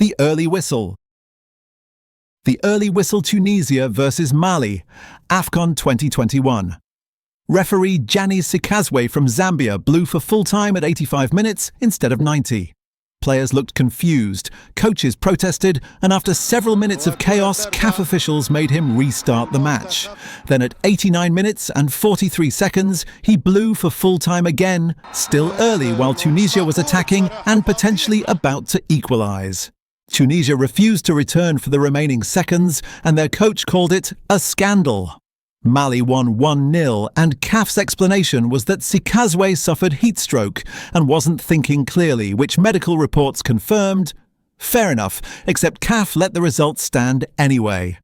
The early whistle. The early whistle Tunisia versus Mali, AFCON 2021. Referee Janis Sikazwe from Zambia blew for full time at 85 minutes instead of 90. Players looked confused, coaches protested, and after several minutes of chaos, CAF officials made him restart the match. Then at 89 minutes and 43 seconds, he blew for full time again, still early while Tunisia was attacking and potentially about to equalise. Tunisia refused to return for the remaining seconds, and their coach called it a scandal. Mali won 1-0, and CAF's explanation was that Sikazwe suffered heatstroke and wasn't thinking clearly, which medical reports confirmed. Fair enough, except CAF let the result stand anyway.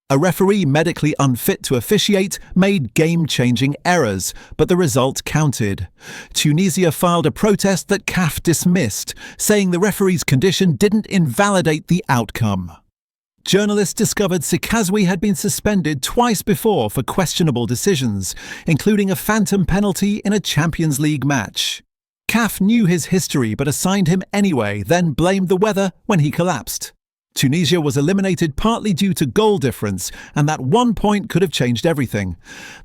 A referee medically unfit to officiate made game-changing errors, but the result counted. Tunisia filed a protest that CAF dismissed, saying the referee's condition didn't invalidate the outcome. Journalists discovered Sikazwe had been suspended twice before for questionable decisions, including a phantom penalty in a Champions League match. CAF knew his history but assigned him anyway, then blamed the weather when he collapsed. Tunisia was eliminated partly due to goal difference, and that 1 point could have changed everything.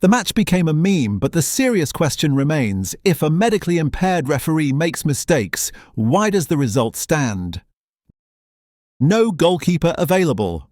The match became a meme, but the serious question remains: if a medically impaired referee makes mistakes, why does the result stand? No goalkeeper available.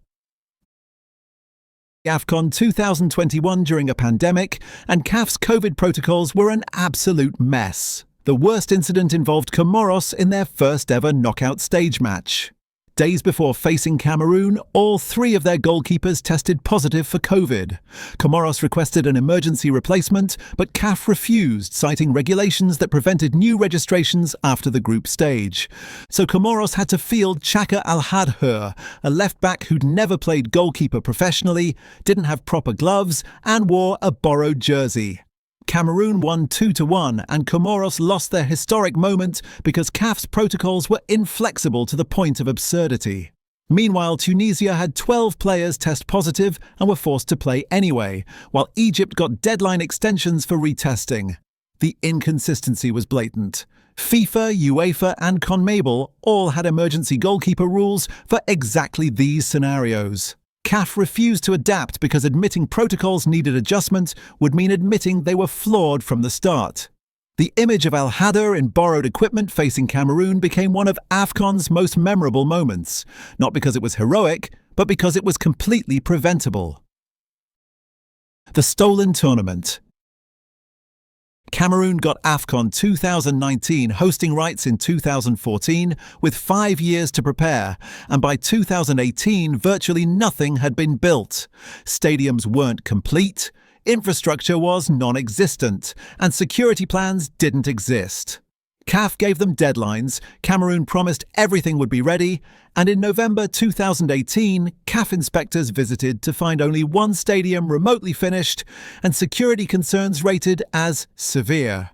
AFCON 2021 during a pandemic, and CAF's COVID protocols were an absolute mess. The worst incident involved Comoros in their first ever knockout stage match. Days before facing Cameroon, all 3 of their goalkeepers tested positive for COVID. Comoros requested an emergency replacement, but CAF refused, citing regulations that prevented new registrations after the group stage. So Comoros had to field Chaka Al-Hadhur, a left-back who'd never played goalkeeper professionally, didn't have proper gloves, and wore a borrowed jersey. Cameroon won 2-1, and Comoros lost their historic moment because CAF's protocols were inflexible to the point of absurdity. Meanwhile, Tunisia had 12 players test positive and were forced to play anyway, while Egypt got deadline extensions for retesting. The inconsistency was blatant. FIFA, UEFA, and CONMEBOL all had emergency goalkeeper rules for exactly these scenarios. CAF refused to adapt because admitting protocols needed adjustment would mean admitting they were flawed from the start. The image of Al-Hadhur in borrowed equipment facing Cameroon became one of AFCON's most memorable moments, not because it was heroic, but because it was completely preventable. The stolen tournament. Cameroon got AFCON 2019 hosting rights in 2014 with 5 years to prepare, and by 2018 virtually nothing had been built. Stadiums weren't complete, infrastructure was non-existent, and security plans didn't exist. CAF gave them deadlines, Cameroon promised everything would be ready, and in November 2018, CAF inspectors visited to find only 1 stadium remotely finished and security concerns rated as severe.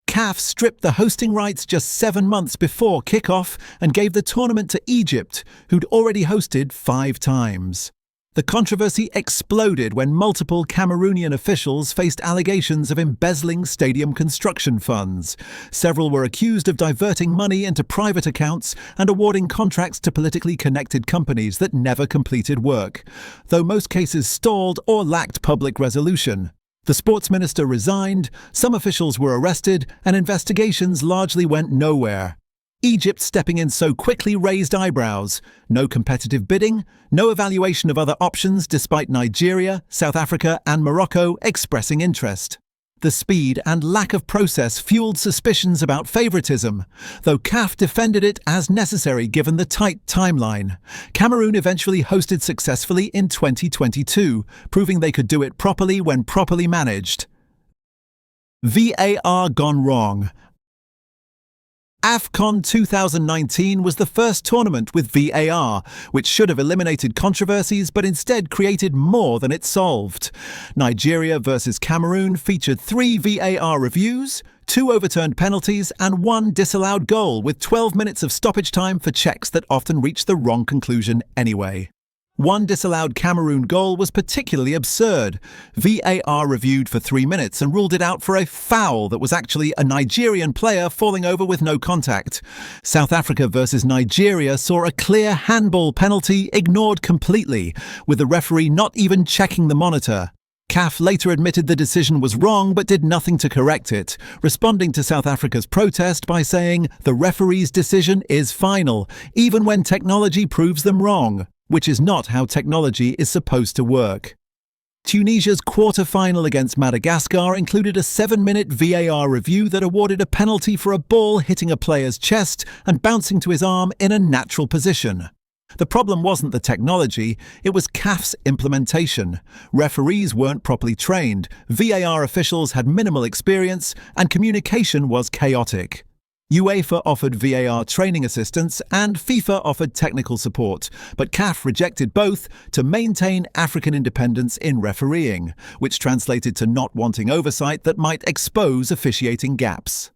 CAF stripped the hosting rights just 7 months before kickoff and gave the tournament to Egypt, who'd already hosted 5 times. The controversy exploded when multiple Cameroonian officials faced allegations of embezzling stadium construction funds. Several were accused of diverting money into private accounts and awarding contracts to politically connected companies that never completed work, though most cases stalled or lacked public resolution. The sports minister resigned, some officials were arrested, and investigations largely went nowhere. Egypt stepping in so quickly raised eyebrows. No competitive bidding, no evaluation of other options despite Nigeria, South Africa and Morocco expressing interest. The speed and lack of process fueled suspicions about favoritism, though CAF defended it as necessary given the tight timeline. Cameroon eventually hosted successfully in 2022, proving they could do it properly when properly managed. VAR gone wrong. AFCON 2019 was the first tournament with VAR, which should have eliminated controversies but instead created more than it solved. Nigeria versus Cameroon featured 3 VAR reviews, 2 overturned penalties and 1 disallowed goal with 12 minutes of stoppage time for checks that often reached the wrong conclusion anyway. One disallowed Cameroon goal was particularly absurd. VAR reviewed for 3 minutes and ruled it out for a foul that was actually a Nigerian player falling over with no contact. South Africa versus Nigeria saw a clear handball penalty ignored completely, with the referee not even checking the monitor. CAF later admitted the decision was wrong but did nothing to correct it, responding to South Africa's protest by saying the referee's decision is final, even when technology proves them wrong, which is not how technology is supposed to work. Tunisia's quarter-final against Madagascar included a 7-minute VAR review that awarded a penalty for a ball hitting a player's chest and bouncing to his arm in a natural position. The problem wasn't the technology, it was CAF's implementation. Referees weren't properly trained, VAR officials had minimal experience, and communication was chaotic. UEFA offered VAR training assistance and FIFA offered technical support, but CAF rejected both to maintain African independence in refereeing, which translated to not wanting oversight that might expose officiating gaps.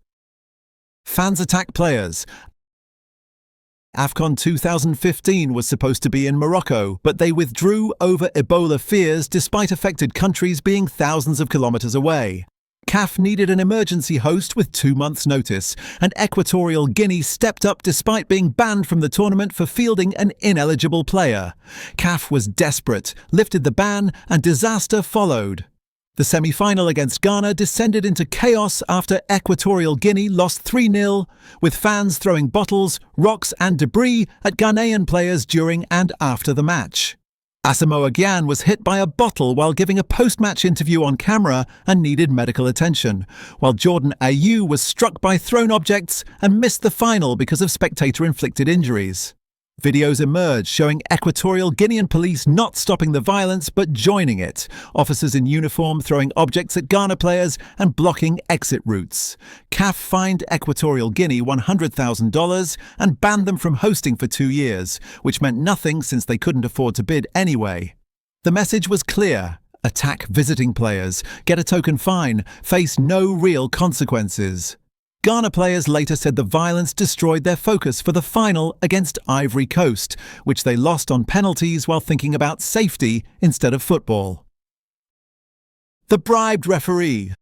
Fans attack players. AFCON 2015 was supposed to be in Morocco, but they withdrew over Ebola fears despite affected countries being thousands of kilometers away. CAF needed an emergency host with 2 months' notice, and Equatorial Guinea stepped up despite being banned from the tournament for fielding an ineligible player. CAF was desperate, lifted the ban, and disaster followed. The semi-final against Ghana descended into chaos after Equatorial Guinea lost 3-0, with fans throwing bottles, rocks and debris at Ghanaian players during and after the match. Asamoah Gyan was hit by a bottle while giving a post-match interview on camera and needed medical attention, while Jordan Ayew was struck by thrown objects and missed the final because of spectator-inflicted injuries. Videos emerged showing Equatorial Guinean police not stopping the violence but joining it, officers in uniform throwing objects at Ghana players and blocking exit routes. CAF fined Equatorial Guinea $100,000 and banned them from hosting for 2 years, which meant nothing since they couldn't afford to bid anyway. The message was clear: attack visiting players, get a token fine, face no real consequences. Ghana players later said the violence destroyed their focus for the final against Ivory Coast, which they lost on penalties while thinking about safety instead of football. The bribed referee.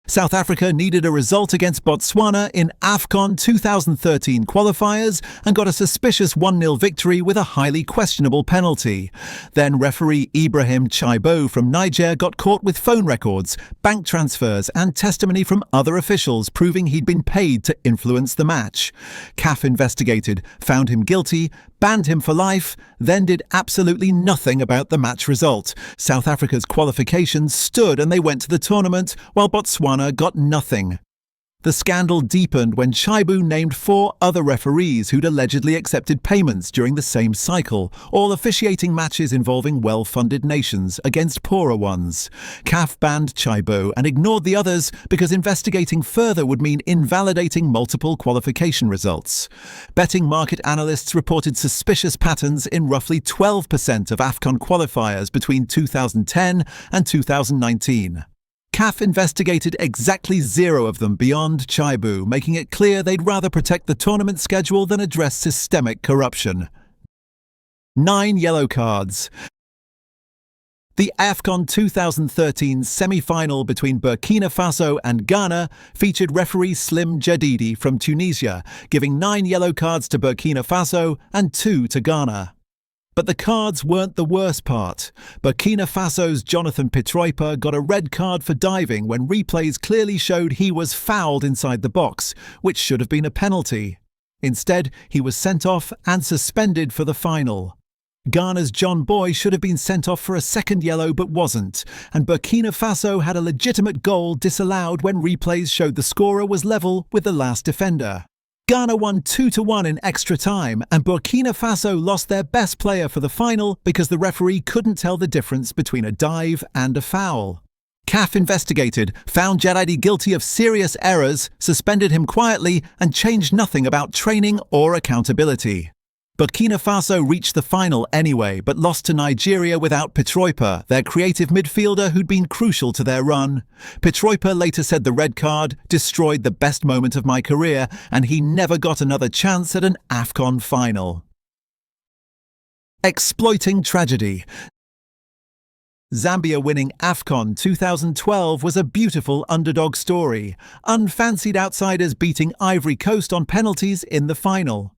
South Africa needed a result against Botswana in AFCON 2013 qualifiers and got a suspicious 1-0 victory with a highly questionable penalty. Then referee Ibrahim Chaibo from Niger got caught with phone records, bank transfers and testimony from other officials proving he'd been paid to influence the match. CAF investigated, found him guilty, banned him for life, then did absolutely nothing about the match result. South Africa's qualifications stood and they went to the tournament, while Botswana got nothing. The scandal deepened when Chaibu named 4 other referees who'd allegedly accepted payments during the same cycle, all officiating matches involving well-funded nations against poorer ones. CAF banned Chaibu and ignored the others because investigating further would mean invalidating multiple qualification results. Betting market analysts reported suspicious patterns in roughly 12% of AFCON qualifiers between 2010 and 2019. CAF investigated exactly 0 of them beyond Chaibu, making it clear they'd rather protect the tournament schedule than address systemic corruption. 9 yellow cards. The AFCON 2013 semi-final between Burkina Faso and Ghana featured referee Slim Jadidi from Tunisia, giving 9 yellow cards to Burkina Faso and 2 to Ghana. But the cards weren't the worst part. Burkina Faso's Jonathan Pitroipa got a red card for diving when replays clearly showed he was fouled inside the box, which should have been a penalty. Instead, he was sent off and suspended for the final. Ghana's John Boy should have been sent off for a second yellow but wasn't, and Burkina Faso had a legitimate goal disallowed when replays showed the scorer was level with the last defender. Ghana won 2-1 in extra time, and Burkina Faso lost their best player for the final because the referee couldn't tell the difference between a dive and a foul. CAF investigated, found Jadidi guilty of serious errors, suspended him quietly, and changed nothing about training or accountability. Burkina Faso reached the final anyway, but lost to Nigeria without Pitroipa, their creative midfielder who'd been crucial to their run. Pitroipa later said the red card destroyed the best moment of my career, and he never got another chance at an AFCON final. Exploiting tragedy. Zambia winning AFCON 2012 was a beautiful underdog story, unfancied outsiders beating Ivory Coast on penalties in the final.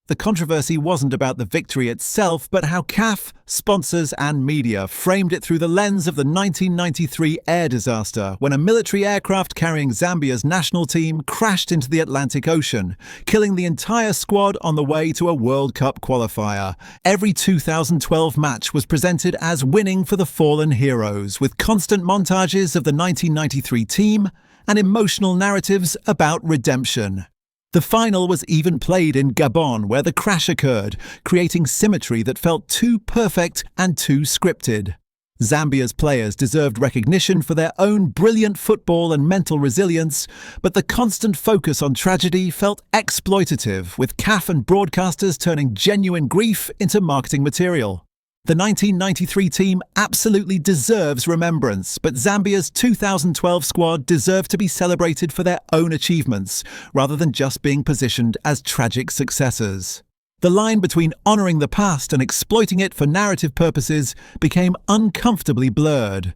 The controversy wasn't about the victory itself, but how CAF, sponsors and media framed it through the lens of the 1993 air disaster, when a military aircraft carrying Zambia's national team crashed into the Atlantic Ocean, killing the entire squad on the way to a World Cup qualifier. Every 2012 match was presented as winning for the fallen heroes, with constant montages of the 1993 team and emotional narratives about redemption. The final was even played in Gabon, where the crash occurred, creating symmetry that felt too perfect and too scripted. Zambia's players deserved recognition for their own brilliant football and mental resilience, but the constant focus on tragedy felt exploitative, with CAF and broadcasters turning genuine grief into marketing material. The 1993 team absolutely deserves remembrance, but Zambia's 2012 squad deserve to be celebrated for their own achievements, rather than just being positioned as tragic successors. The line between honouring the past and exploiting it for narrative purposes became uncomfortably blurred.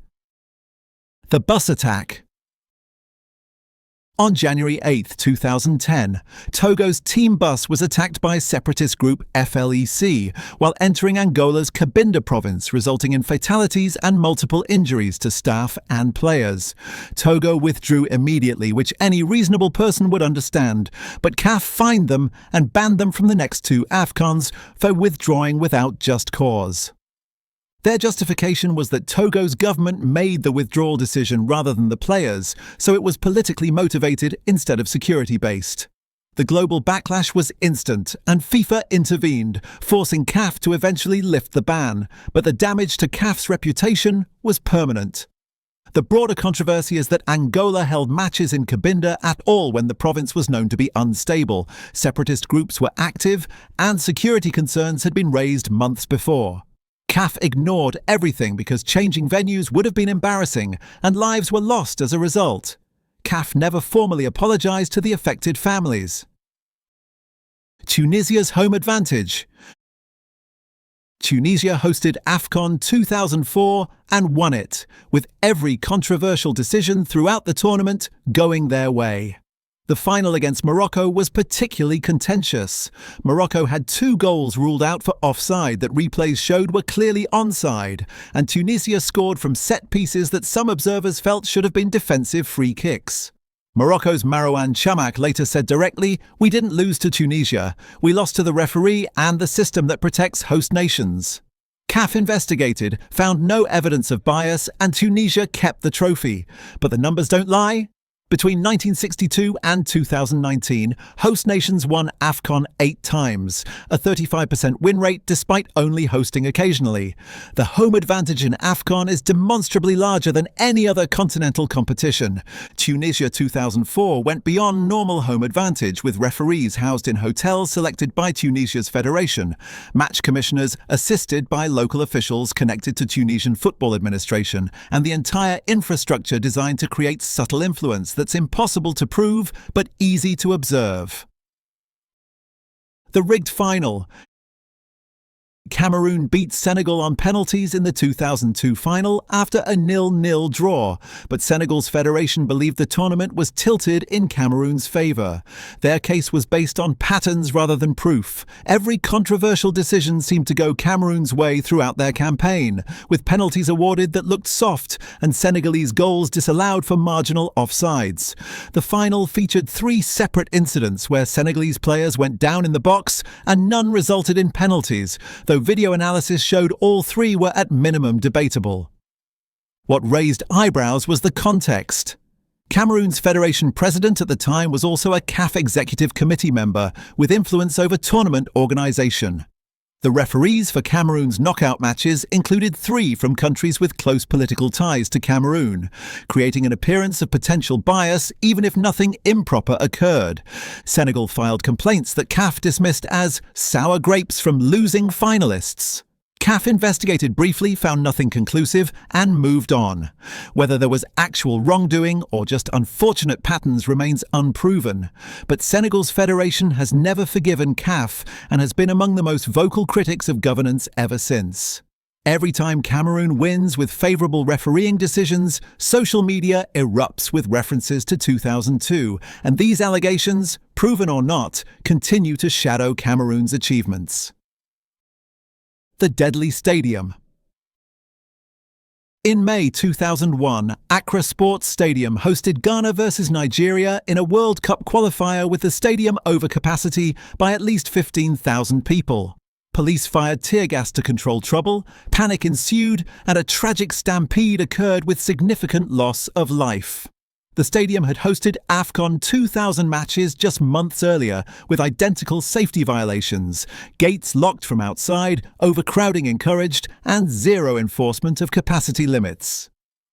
The bus attack. On January 8, 2010, Togo's team bus was attacked by separatist group FLEC while entering Angola's Cabinda province, resulting in fatalities and multiple injuries to staff and players. Togo withdrew immediately, which any reasonable person would understand, but CAF fined them and banned them from the next two AFCONs for withdrawing without just cause. Their justification was that Togo's government made the withdrawal decision rather than the players, so it was politically motivated instead of security-based. The global backlash was instant, and FIFA intervened, forcing CAF to eventually lift the ban, but the damage to CAF's reputation was permanent. The broader controversy is that Angola held matches in Cabinda at all when the province was known to be unstable, separatist groups were active, and security concerns had been raised months before. CAF ignored everything because changing venues would have been embarrassing, and lives were lost as a result. CAF never formally apologised to the affected families. Tunisia's home advantage. Tunisia hosted AFCON 2004 and won it, with every controversial decision throughout the tournament going their way. The final against Morocco was particularly contentious. Morocco had 2 goals ruled out for offside that replays showed were clearly onside, and Tunisia scored from set pieces that some observers felt should have been defensive free kicks. Morocco's Marouane Chamakh later said directly, "We didn't lose to Tunisia. We lost to the referee and the system that protects host nations." CAF investigated, found no evidence of bias, and Tunisia kept the trophy. But the numbers don't lie. Between 1962 and 2019, host nations won AFCON 8 times, a 35% win rate despite only hosting occasionally. The home advantage in AFCON is demonstrably larger than any other continental competition. Tunisia 2004 went beyond normal home advantage, with referees housed in hotels selected by Tunisia's federation, match commissioners assisted by local officials connected to Tunisian Football Administration, and the entire infrastructure designed to create subtle influence that's impossible to prove but easy to observe. The rigged final. Cameroon beat Senegal on penalties in the 2002 final after a 0-0 draw, but Senegal's federation believed the tournament was tilted in Cameroon's favour. Their case was based on patterns rather than proof. Every controversial decision seemed to go Cameroon's way throughout their campaign, with penalties awarded that looked soft and Senegalese goals disallowed for marginal offsides. The final featured 3 separate incidents where Senegalese players went down in the box and none resulted in penalties, though video analysis showed all 3 were at minimum debatable. What raised eyebrows was the context. Cameroon's federation president at the time was also a CAF executive committee member with influence over tournament organisation. The referees for Cameroon's knockout matches included 3 from countries with close political ties to Cameroon, creating an appearance of potential bias even if nothing improper occurred. Senegal filed complaints that CAF dismissed as sour grapes from losing finalists. CAF investigated briefly, found nothing conclusive, and moved on. Whether there was actual wrongdoing or just unfortunate patterns remains unproven. But Senegal's federation has never forgiven CAF and has been among the most vocal critics of governance ever since. Every time Cameroon wins with favourable refereeing decisions, social media erupts with references to 2002, and these allegations, proven or not, continue to shadow Cameroon's achievements. The Deadly Stadium. In May 2001, Accra Sports Stadium hosted Ghana vs Nigeria in a World Cup qualifier with the stadium over capacity by at least 15,000 people. Police fired tear gas to control trouble, panic ensued, and a tragic stampede occurred with significant loss of life. The stadium had hosted AFCON 2000 matches just months earlier, with identical safety violations, gates locked from outside, overcrowding encouraged, and zero enforcement of capacity limits.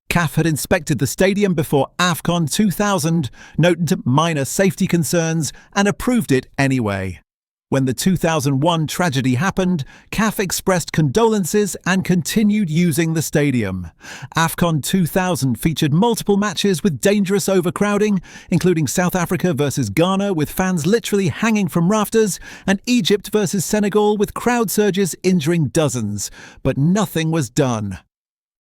CAF had inspected the stadium before AFCON 2000, noted minor safety concerns, and approved it anyway. When the 2001 tragedy happened, CAF expressed condolences and continued using the stadium. AFCON 2000 featured multiple matches with dangerous overcrowding, including South Africa vs Ghana with fans literally hanging from rafters, and Egypt vs Senegal with crowd surges injuring dozens. But nothing was done.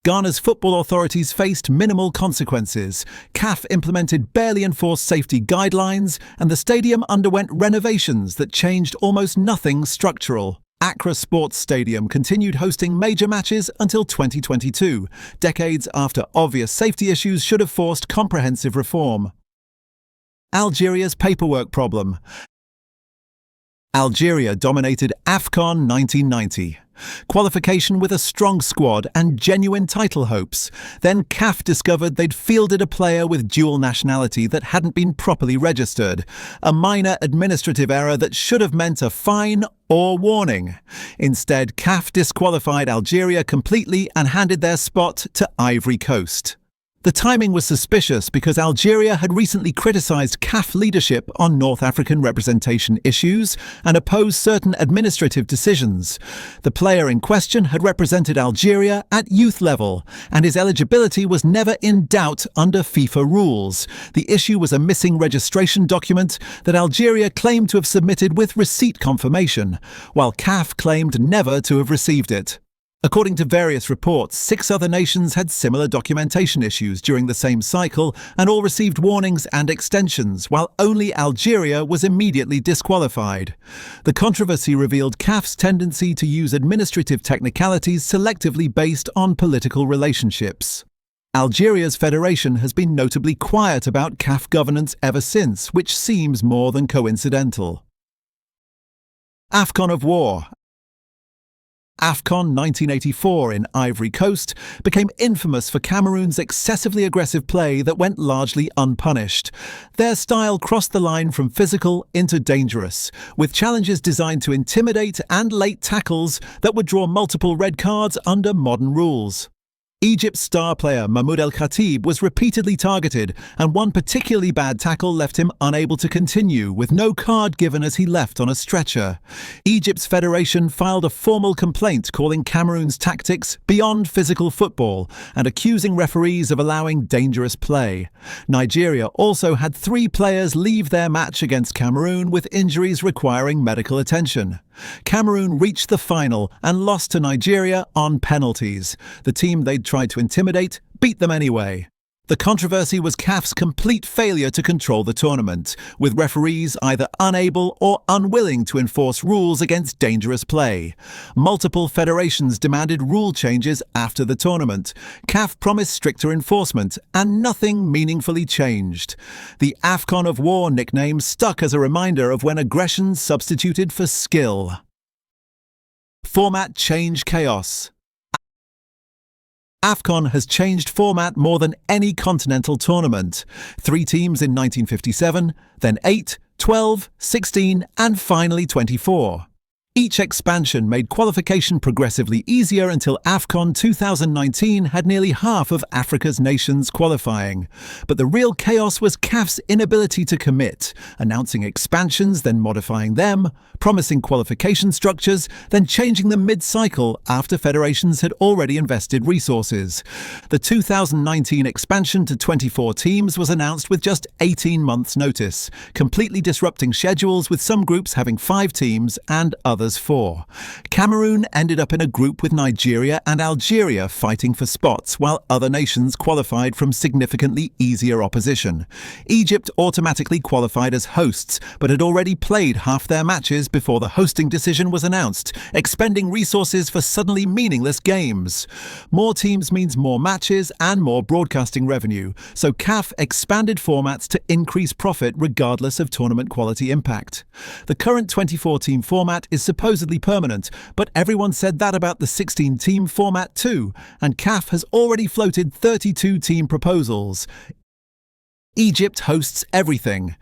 Ghana's football authorities faced minimal consequences. CAF implemented barely enforced safety guidelines, and the stadium underwent renovations that changed almost nothing structural. Accra Sports Stadium continued hosting major matches until 2022, decades after obvious safety issues should have forced comprehensive reform. Algeria's paperwork problem. Algeria dominated AFCON 1990. Qualification with a strong squad and genuine title hopes. Then CAF discovered they'd fielded a player with dual nationality that hadn't been properly registered. A minor administrative error that should have meant a fine or warning. Instead, CAF disqualified Algeria completely and handed their spot to Ivory Coast. The timing was suspicious because Algeria had recently criticised CAF leadership on North African representation issues and opposed certain administrative decisions. The player in question had represented Algeria at youth level, and his eligibility was never in doubt under FIFA rules. The issue was a missing registration document that Algeria claimed to have submitted with receipt confirmation, while CAF claimed never to have received it. According to various reports, 6 other nations had similar documentation issues during the same cycle and all received warnings and extensions, while only Algeria was immediately disqualified. The controversy revealed CAF's tendency to use administrative technicalities selectively based on political relationships. Algeria's federation has been notably quiet about CAF governance ever since, which seems more than coincidental. AFCON of War. AFCON 1984 in Ivory Coast became infamous for Cameroon's excessively aggressive play that went largely unpunished. Their style crossed the line from physical into dangerous, with challenges designed to intimidate and late tackles that would draw multiple red cards under modern rules. Egypt's star player Mahmoud El Khatib was repeatedly targeted, and one particularly bad tackle left him unable to continue, with no card given as he left on a stretcher. Egypt's federation filed a formal complaint calling Cameroon's tactics beyond physical football and accusing referees of allowing dangerous play. Nigeria also had 3 players leave their match against Cameroon with injuries requiring medical attention. Cameroon reached the final and lost to Nigeria on penalties. The team they'd tried to intimidate beat them anyway. The controversy was CAF's complete failure to control the tournament, with referees either unable or unwilling to enforce rules against dangerous play. Multiple federations demanded rule changes after the tournament. CAF promised stricter enforcement, and nothing meaningfully changed. The AFCON of War nickname stuck as a reminder of when aggression substituted for skill. Format change chaos. AFCON has changed format more than any continental tournament. 3 teams in 1957, then 8, 12, 16, and finally 24. Each expansion made qualification progressively easier until AFCON 2019 had nearly half of Africa's nations qualifying. But the real chaos was CAF's inability to commit, announcing expansions, then modifying them, promising qualification structures, then changing them mid-cycle after federations had already invested resources. The 2019 expansion to 24 teams was announced with just 18 months' notice, completely disrupting schedules with some groups having 5 teams and others 4. Cameroon ended up in a group with Nigeria and Algeria fighting for spots, while other nations qualified from significantly easier opposition. Egypt automatically qualified as hosts, but had already played half their matches before the hosting decision was announced, expending resources for suddenly meaningless games. More teams means more matches and more broadcasting revenue, so CAF expanded formats to increase profit regardless of tournament quality impact. The current 24-team format is supposedly permanent, but everyone said that about the 16-team format too, and CAF has already floated 32-team proposals. Egypt hosts everything.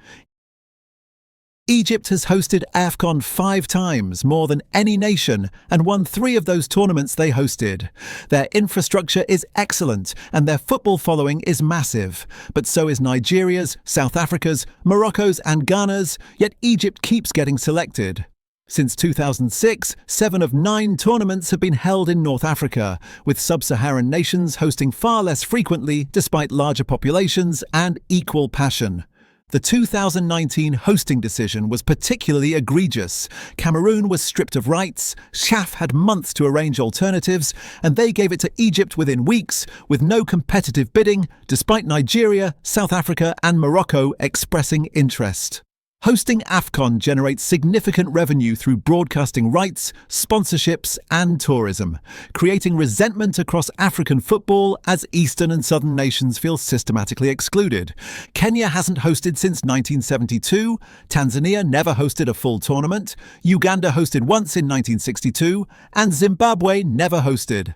Egypt has hosted AFCON 5 times, more than any nation, and won 3 of those tournaments they hosted. Their infrastructure is excellent, and their football following is massive. But so is Nigeria's, South Africa's, Morocco's and Ghana's, yet Egypt keeps getting selected. Since 2006, 7 of 9 tournaments have been held in North Africa, with sub-Saharan nations hosting far less frequently despite larger populations and equal passion. The 2019 hosting decision was particularly egregious. Cameroon was stripped of rights, CAF had months to arrange alternatives, and they gave it to Egypt within weeks, with no competitive bidding, despite Nigeria, South Africa and Morocco expressing interest. Hosting AFCON generates significant revenue through broadcasting rights, sponsorships and tourism, creating resentment across African football as Eastern and Southern nations feel systematically excluded. Kenya hasn't hosted since 1972, Tanzania never hosted a full tournament, Uganda hosted once in 1962, and Zimbabwe never hosted.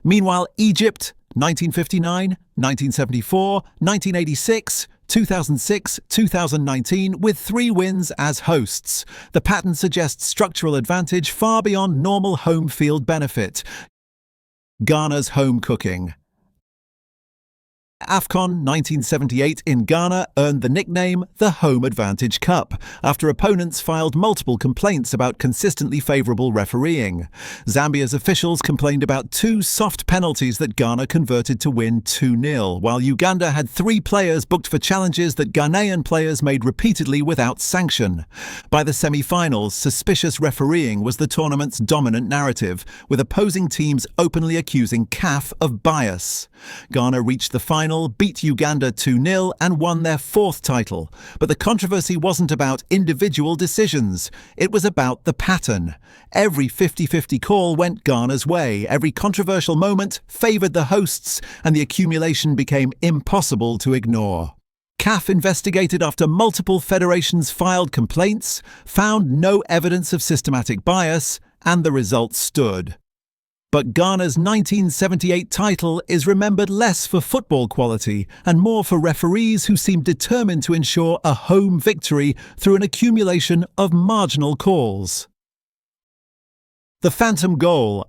Meanwhile, Egypt, 1959, 1974, 1986, 2006, 2019, with 3 wins as hosts. The pattern suggests structural advantage far beyond normal home field benefit. Ghana's home cooking. AFCON 1978 in Ghana earned the nickname the Home Advantage Cup, after opponents filed multiple complaints about consistently favourable refereeing. Zambia's officials complained about 2 soft penalties that Ghana converted to win 2-0, while Uganda had 3 players booked for challenges that Ghanaian players made repeatedly without sanction. By the semi-finals, suspicious refereeing was the tournament's dominant narrative, with opposing teams openly accusing CAF of bias. Ghana reached the final, beat Uganda 2-0 and won their 4th title. But the controversy wasn't about individual decisions. It was about the pattern. Every 50-50 call went Ghana's way, every controversial moment favoured the hosts, and the accumulation became impossible to ignore. CAF investigated after multiple federations filed complaints, found no evidence of systematic bias, and the results stood. But Ghana's 1978 title is remembered less for football quality and more for referees who seemed determined to ensure a home victory through an accumulation of marginal calls. The phantom goal.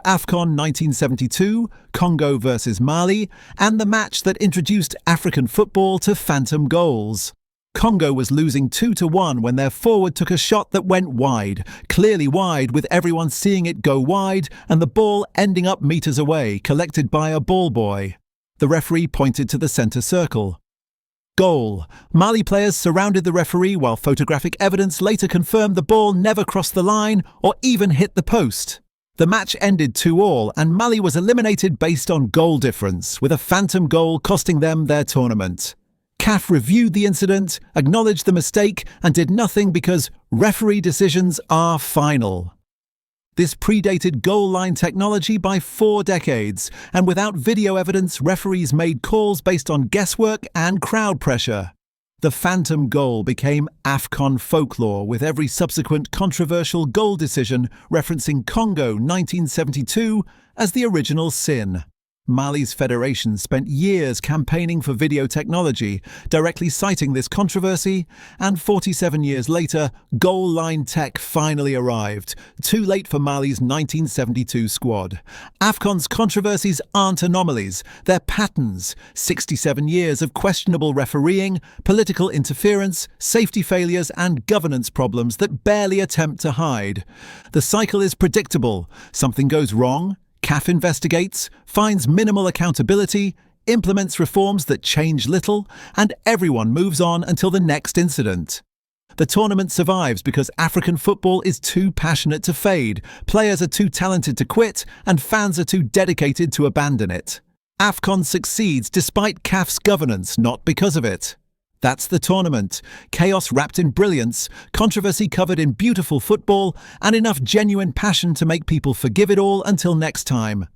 AFCON 1972, Congo versus Mali, and the match that introduced African football to phantom goals. Congo was losing 2-1 when their forward took a shot that went wide, clearly wide, with everyone seeing it go wide and the ball ending up meters away, collected by a ball boy. The referee pointed to the centre circle. Goal. Mali players surrounded the referee while photographic evidence later confirmed the ball never crossed the line or even hit the post. The match ended 2-2 and Mali was eliminated based on goal difference, with a phantom goal costing them their tournament. CAF reviewed the incident, acknowledged the mistake, and did nothing because referee decisions are final. This predated goal line technology by 4 decades, and without video evidence, referees made calls based on guesswork and crowd pressure. The phantom goal became AFCON folklore, with every subsequent controversial goal decision referencing Congo 1972 as the original sin. Mali's federation spent years campaigning for video technology, directly citing this controversy, and 47 years later, goal line tech finally arrived, too late for Mali's 1972 squad. AFCON's controversies aren't anomalies, they're patterns. 67 years of questionable refereeing, political interference, safety failures, and governance problems that barely attempt to hide. The cycle is predictable. Something goes wrong, CAF investigates, finds minimal accountability, implements reforms that change little, and everyone moves on until the next incident. The tournament survives because African football is too passionate to fade, players are too talented to quit, and fans are too dedicated to abandon it. AFCON succeeds despite CAF's governance, not because of it. That's the tournament. Chaos wrapped in brilliance, controversy covered in beautiful football, and enough genuine passion to make people forgive it all until next time.